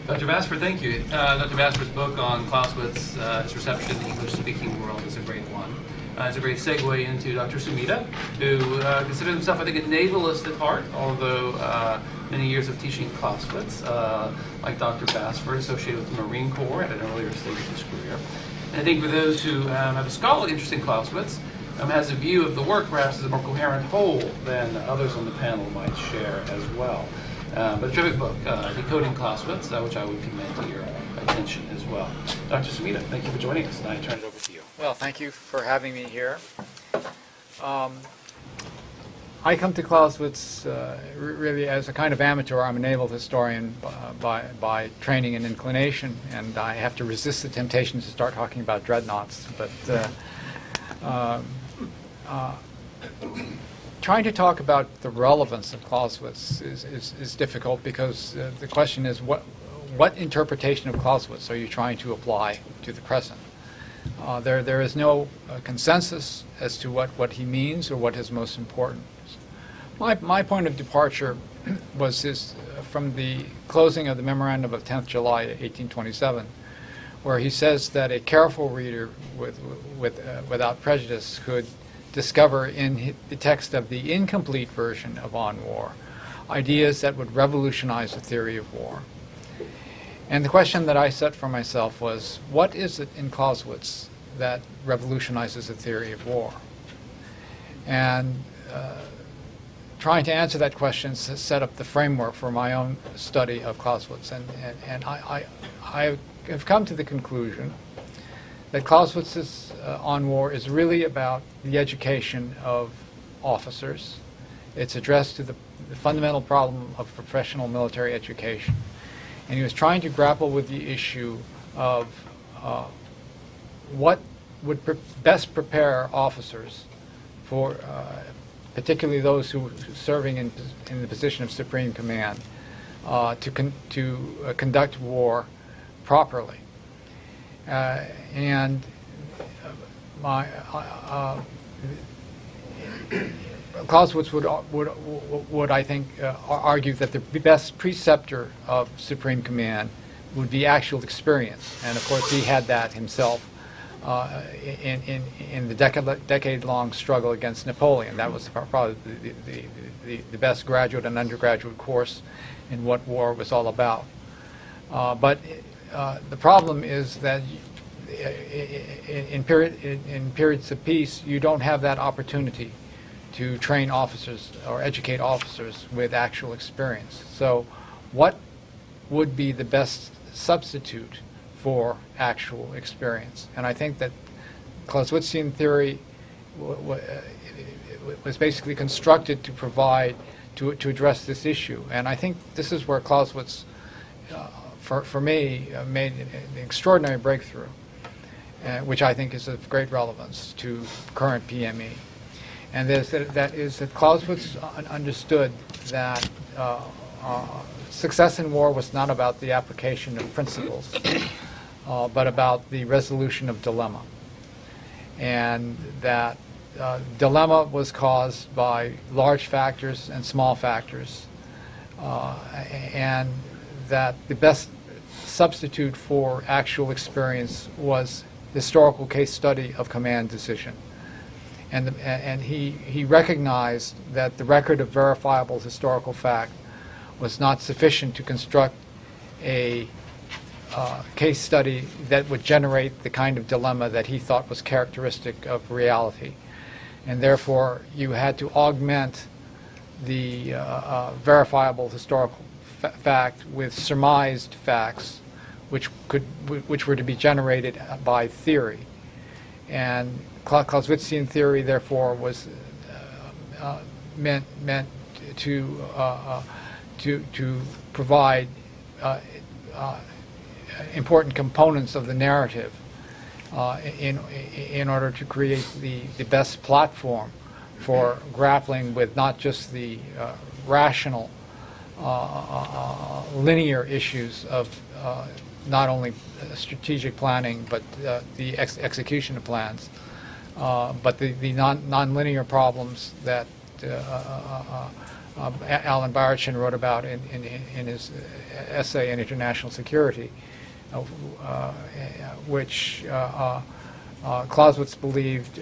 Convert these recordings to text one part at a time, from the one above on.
Dr. Basford, thank you. Dr. Basford's book on Clausewitz, its reception in the English-speaking world is a great one. It's a great segue into Dr. Sumida, who considers himself, I think, a navalist at heart, although many years of teaching Clausewitz, like Dr. Basford, associated with the Marine Corps at an earlier stage of his career. And I think for those who have a scholarly interest in Clausewitz, has a view of the work perhaps as a more coherent whole than others on the panel might share as well. But a terrific book, Decoding Clausewitz, which I would commend to your attention as well. Dr. Sumida, thank you for joining us, and I turn it over to you. Well, thank you for having me here. I come to Clausewitz really as a kind of amateur. I'm a naval historian by training and inclination, and I have to resist the temptation to start talking about dreadnoughts. But trying to talk about the relevance of Clausewitz is difficult because the question is what interpretation of Clausewitz are you trying to apply to the present? There is no consensus as to what he means or what is most important. My point of departure was from the closing of the Memorandum of 10th July 1827, where he says that a careful reader without prejudice could discover in the text of the incomplete version of On War ideas that would revolutionize the theory of war. And the question that I set for myself was, what is it in Clausewitz that revolutionizes the theory of war? And trying to answer that question set up the framework for my own study of Clausewitz. And I have come to the conclusion that Clausewitz's On War is really about the education of officers. It's addressed to the fundamental problem of professional military education. And he was trying to grapple with the issue of what would best prepare officers for, particularly those who are serving in the position of supreme command, to conduct war properly. And Clausewitz would I think argue that the best preceptor of supreme command would be actual experience, and of course he had that himself in the decade-long struggle against Napoleon. That was probably the best graduate and undergraduate course in what war was all about. But the problem is that in periods of peace, you don't have that opportunity to train officers or educate officers with actual experience. So what would be the best substitute for actual experience? And I think that Clausewitzian theory was basically constructed to provide, to address this issue. And I think this is where Clausewitz, for me, made an extraordinary breakthrough, which I think is of great relevance to current PME. And that is that Clausewitz understood that success in war was not about the application of principles, but about the resolution of dilemma. And that dilemma was caused by large factors and small factors, and that the best substitute for actual experience was historical case study of command decision. And he recognized that the record of verifiable historical fact was not sufficient to construct a case study that would generate the kind of dilemma that he thought was characteristic of reality. And therefore, you had to augment the verifiable historical fact with surmised facts, which were to be generated by theory. And Clausewitzian theory, therefore, was meant to provide important components of the narrative in order to create the best platform for grappling with not just the rational, linear issues of not only strategic planning, but the execution of plans, but the non-linear problems that Alan Baruchin wrote about in his essay in International Security, which Clausewitz believed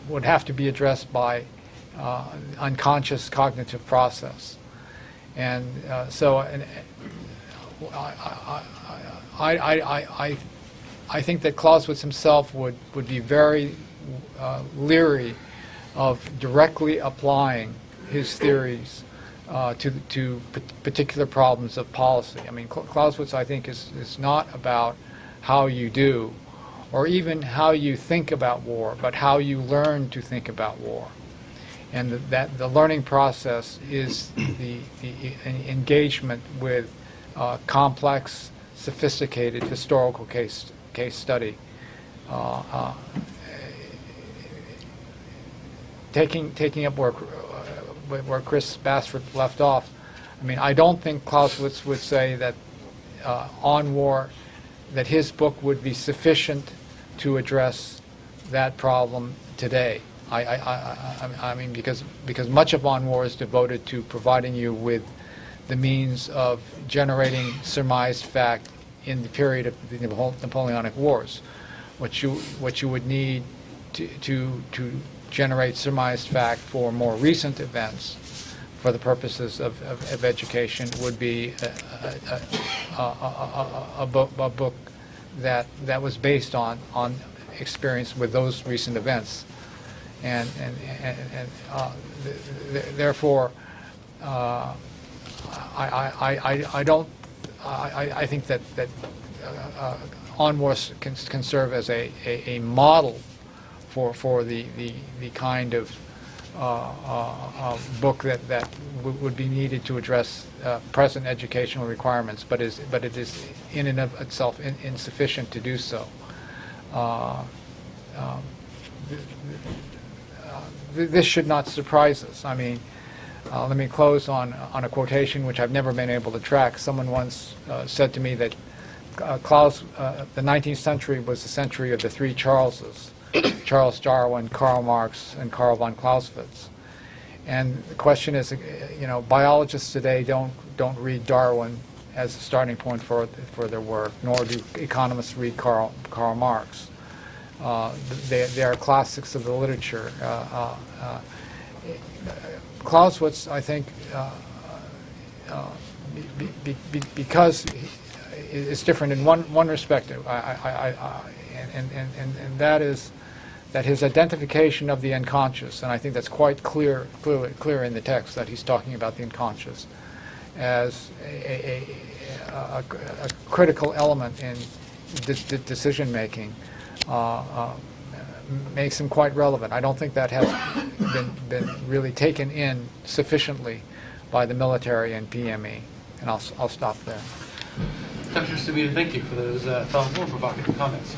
would have to be addressed by unconscious cognitive process. And I think that Clausewitz himself would be very leery of directly applying his theories to particular problems of policy. I mean, Clausewitz, I think, is not about how you do or even how you think about war, but how you learn to think about war. And that the learning process is the engagement with complex, sophisticated historical case study. Taking up where Chris Bassford left off, I mean, I don't think Clausewitz would say that on war, that his book would be sufficient to address that problem today. I mean, because much of On War is devoted to providing you with the means of generating surmised fact in the period of the Napoleonic Wars. What you would need to generate surmised fact for more recent events, for the purposes of education, would be a book that was based on experience with those recent events. And therefore, I think that On War can serve as a model for the kind of book that would be needed to address present educational requirements, but it is in and of itself insufficient to do so. This should not surprise us. I mean, let me close on a quotation which I've never been able to track. Someone once said to me that the 19th century was the century of the three Charleses: Charles Darwin, Karl Marx, and Karl von Clausewitz. And the question is, biologists today don't read Darwin as a starting point for their work, nor do economists read Karl Marx. They are classics of the literature. Clausewitz, I think, because it's different in one respect, and that is that his identification of the unconscious, and I think that's quite clear in the text that he's talking about the unconscious as a critical element in decision making. Makes him quite relevant. I don't think that has been really taken in sufficiently by the military and PME. And I'll stop there. Dr. Sumida, thank you for those thoughtful and provocative comments.